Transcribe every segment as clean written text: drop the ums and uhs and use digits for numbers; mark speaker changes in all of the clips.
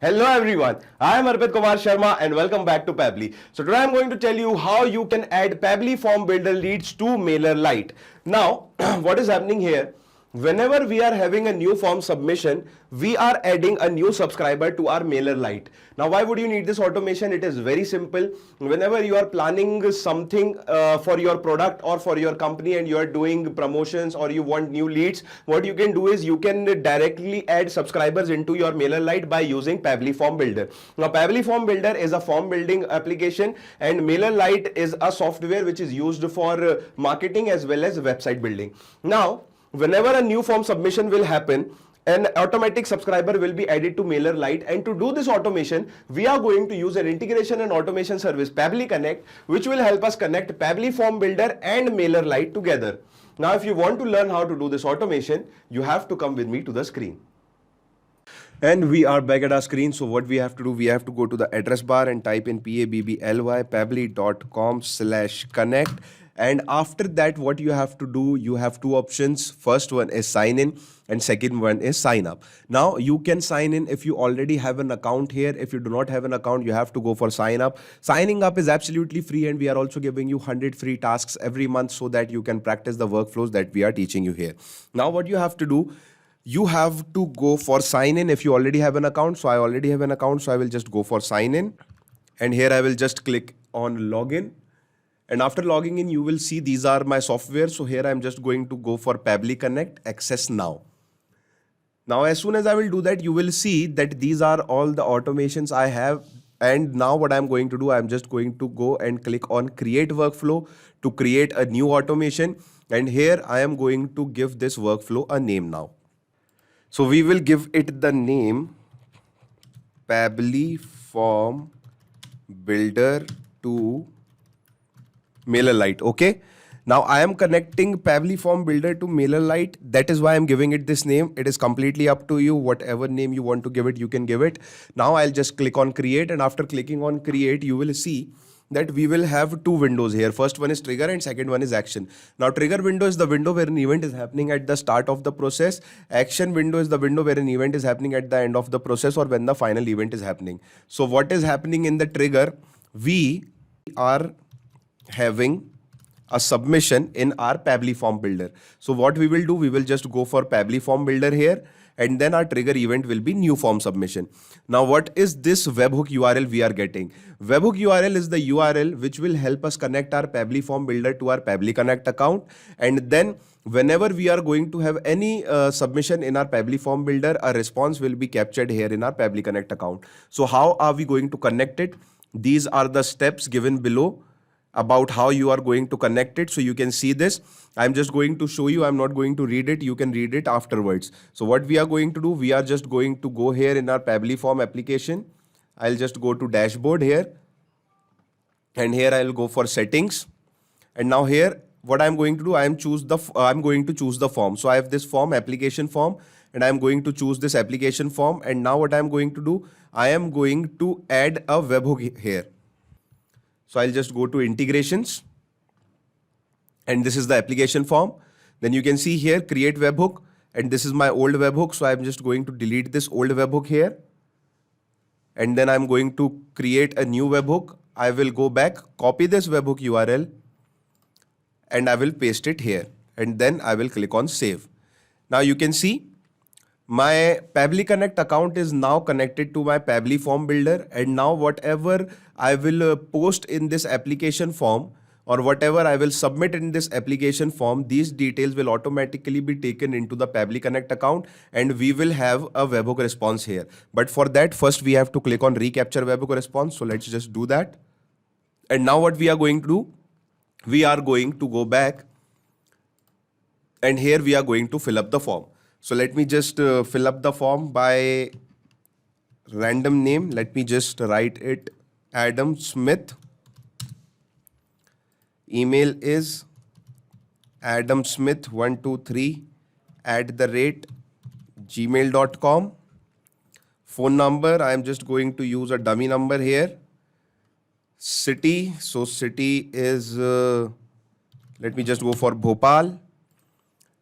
Speaker 1: Hello everyone, I am Arpit Kumar Sharma and welcome back to Pabbly. So today I am going to tell you how you can add Pabbly Form Builder leads to Mailerlite. Now, what is happening here? Whenever we are having a new form submission, we are adding a new subscriber to our Mailerlite. Now, why would you need this automation? It is very simple. Whenever you are planning something for your product or for your company and you are doing promotions or you want new leads, what you can do is you can directly add subscribers into your Mailerlite by using Pabbly Form Builder. Now, Pabbly Form Builder is a form building application and Mailerlite is a software which is used for marketing as well as website building. Now, whenever a new form submission will happen, an automatic subscriber will be added to Mailerlite, and to do this automation, we are going to use an integration and automation service Pabbly Connect, which will help us connect Pabbly Form Builder and Mailerlite together. Now, if you want to learn how to do this automation, you have to come with me to the screen. And we are back at our screen. So what we have to do, we have to go to the address bar and type in pabbly.com/connect. And after that, what you have to do, you have two options. First one is sign in and second one is sign up. Now you can sign in if you already have an account here. If you do not have an account, you have to go for sign up. Signing up is absolutely free and we are also giving you 100 free tasks every month so that you can practice the workflows that we are teaching you here. Now what you have to do, you have to go for sign in if you already have an account. So I already have an account, so I will just go for sign in. And here I will just click on login. And after logging in, you will see these are my software. So here I'm just going to go for Pabbly Connect, access now. Now, as soon as I will do that, you will see that these are all the automations I have. And now what I'm going to do, I'm just going to go and click on create workflow to create a new automation. And here I am going to give this workflow a name now. So we will give it the name Pabbly Form Builder to Mailerlite. Okay. Now I am connecting Pabbly Form Builder to Mailerlite. That is why I'm giving it this name. It is completely up to you. Whatever name you want to give it, you can give it. Now I'll just click on create, and after clicking on create, you will see that we will have two windows here. First one is trigger and second one is action. Now trigger window is the window where an event is happening at the start of the process. Action window is the window where an event is happening at the end of the process or when the final event is happening. So what is happening in the trigger? We are having a submission in our Pabbly Form Builder. So what we will do, we will just go for Pabbly Form Builder here, and then our trigger event will be new form submission. Now what is this webhook URL we are getting? Webhook URL is the URL which will help us connect our Pabbly Form Builder to our Pabbly Connect account, and then whenever we are going to have any submission in our Pabbly Form Builder, a response will be captured here in our Pabbly Connect account. So how are we going to connect it? These are the steps given below about how you are going to connect it. So you can see this. I'm just going to show you. I'm not going to read it. You can read it afterwards. So what we are going to do, we are just going to go here in our Pabbly Form application. I'll just go to dashboard here. And here I'll go for settings. And now here, what I'm going to do, I'm going to choose the form. So I have this form, application form, and I'm going to choose this application form. And now what I'm going to do, I am going to add a webhook here. So I'll just go to integrations, and this is the application form. Then you can see here, create webhook, and this is my old webhook. So I'm just going to delete this old webhook here. And then I'm going to create a new webhook. I will go back, copy this webhook URL, and I will paste it here. And then I will click on save. Now you can see my Pabbly Connect account is now connected to my Pabbly Form Builder, and now whatever I will post in this application form or whatever I will submit in this application form, these details will automatically be taken into the Pabbly Connect account and we will have a webhook response here. But for that, first we have to click on recapture webhook response. So let's just do that. And now what we are going to do, we are going to go back and here we are going to fill up the form. So let me just fill up the form by random name. Let me just write it Adam Smith. Email is adamsmith123@gmail.com. Phone number, I am just going to use a dummy number here. City, so city is, let me just go for Bhopal.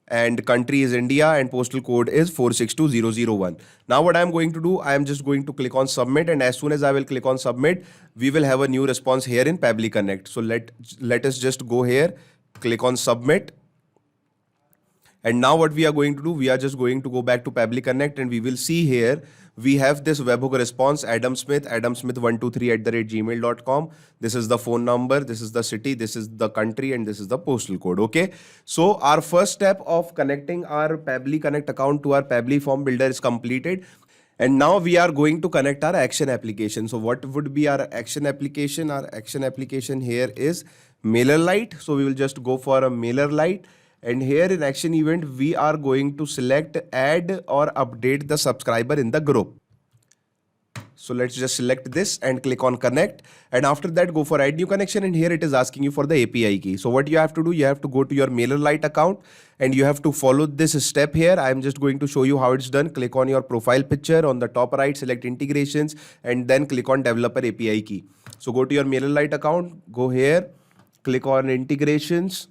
Speaker 1: and country is India and postal code is 462001. Now what I'm going to do, I am just going to click on submit, and as soon as I will click on submit, we will have a new response here in Pabbly Connect. So let us just go here, click on submit. And now what we are going to do, we are just going to go back to Pabbly Connect, and we will see here we have this webhook response, Adam Smith 123@gmail.com. This is the phone number, this is the city, this is the country, and this is the postal code. Okay. So our first step of connecting our Pabbly Connect account to our Pabbly Form Builder is completed. And now we are going to connect our action application. So what would be our action application? Our action application here is Mailerlite. So we will just go for a Mailerlite. And here in action event, we are going to select add or update the subscriber in the group. So let's just select this and click on connect. And after that, go for add new connection. And here it is asking you for the API key. So what you have to do, you have to go to your Mailerlite account and you have to follow this step here. I'm just going to show you how it's done. Click on your profile picture on the top right, select integrations, and then click on developer API key. So go to your Mailerlite account, go here, click on integrations.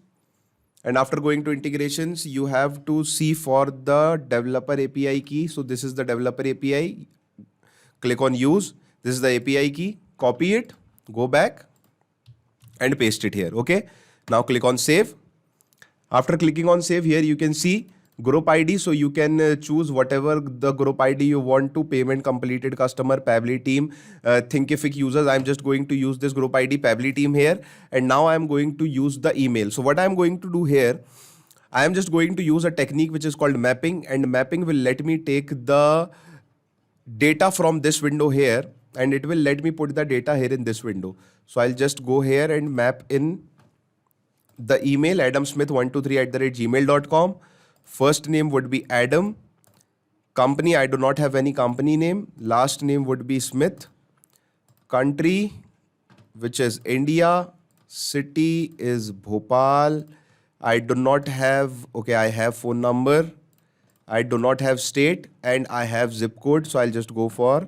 Speaker 1: And after going to integrations, you have to see for the developer API key. So this is the developer API. Click on use. This is the API key. Copy it, go back and paste it here. Okay. Now click on save. After clicking on save, here you can see group ID. So you can choose whatever the group ID you want to. Payment completed customer, Pabbly team, Thinkific users. I'm just going to use this group ID Pabbly team here. And now I'm going to use the email. So what I'm going to do here, I am just going to use a technique which is called mapping, and mapping will let me take the data from this window here and it will let me put the data here in this window. So I'll just go here and map in the email adamsmith123@gmail.com. First name would be Adam. Company, I do not have any company name. Last name would be Smith. Country, which is India. City is Bhopal. I do not have, okay, I have phone number. I do not have state and I have zip code. So I'll just go for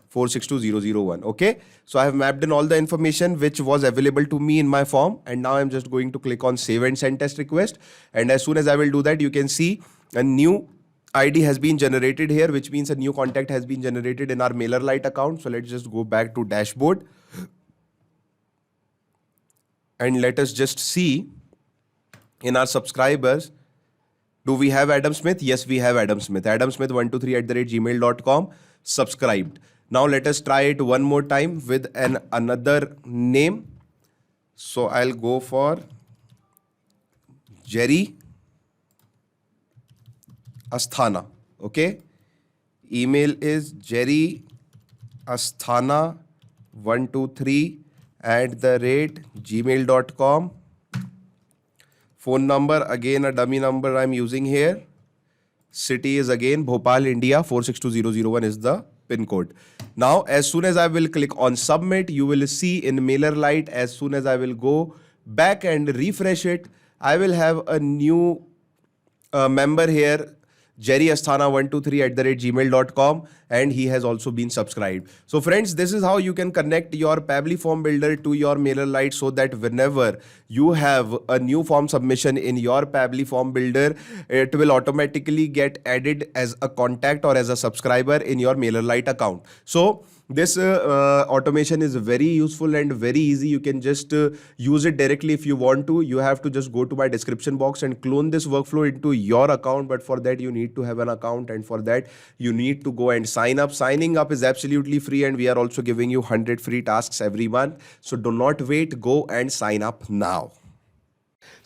Speaker 1: 462001. Okay. So I have mapped in all the information which was available to me in my form. And now I'm just going to click on save and send test request. And as soon as I will do that, you can see a new ID has been generated here, which means a new contact has been generated in our Mailerlite account. So let's just go back to dashboard. And let us just see in our subscribers, do we have Adam Smith? Yes, we have Adam Smith. Adam Smith 123@gmail.com subscribed. Now let us try it one more time with another name. So I'll go for Jerry Asthana. Okay. Email is Jerry Asthana 123@gmail.com. Phone number, again a dummy number I'm using here. City is again Bhopal, India. 462001 is the pin code. Now, as soon as I will click on submit, you will see in Mailerlite, as soon as I will go back and refresh it, I will have a new member here, Jerry Asthana 123@gmail.com, and he has also been subscribed. So friends, this is how you can connect your Pabbly Form Builder to your Mailerlite, so that whenever you have a new form submission in your Pabbly Form Builder, it will automatically get added as a contact or as a subscriber in your Mailerlite account. So this automation is very useful and very easy. You can just use it directly if you want to. You have to just go to my description box and clone this workflow into your account. But for that, you need to have an account, and for that, you need to go and sign up. Signing up is absolutely free, and we are also giving you 100 free tasks every month. So do not wait, go and sign up now.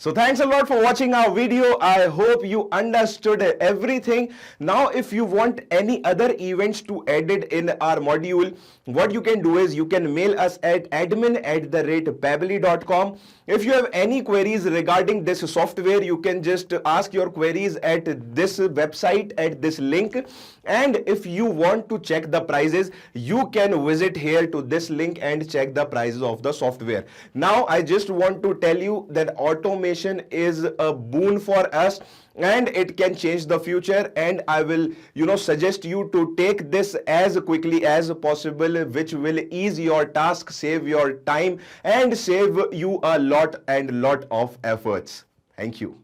Speaker 2: So thanks a lot for watching our video. I hope you understood everything. Now, if you want any other events to added in our module, what you can do is you can mail us at admin@pabbly.com. If you have any queries regarding this software, you can just ask your queries at this website, at this link. And if you want to check the prices, you can visit here to this link and check the prices of the software. Now, I just want to tell you that automation is a boon for us, and it can change the future, and I will suggest you to take this as quickly as possible, which will ease your task, save your time, and save you a lot of efforts. Thank you.